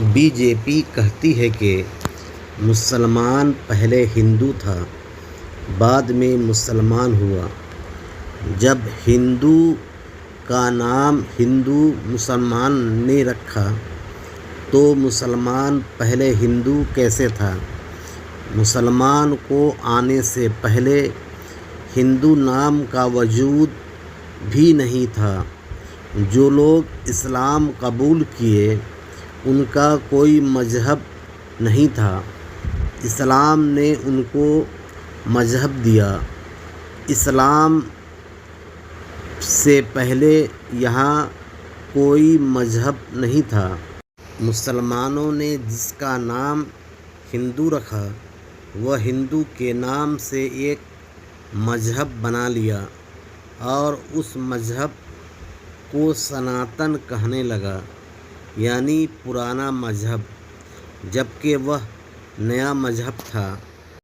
B J پی کہتی ہے کہ مسلمان پہلے ہندو تھا، بعد میں مسلمان ہوا۔ جب ہندو کا نام ہندو مسلمان نے رکھا تو مسلمان پہلے ہندو کیسے تھا؟ مسلمان کو آنے سے پہلے ہندو نام کا وجود بھی نہیں تھا۔ جو لوگ اسلام قبول کیے ان کا کوئی مذہب نہیں تھا، اسلام نے ان کو مذہب دیا۔ اسلام سے پہلے یہاں کوئی مذہب نہیں تھا۔ مسلمانوں نے جس کا نام ہندو رکھا وہ ہندو کے نام سے ایک مذہب بنا لیا اور اس مذہب کو سناتن کہنے لگا، یعنی پرانا مذہب، جبکہ وہ نیا مذہب تھا۔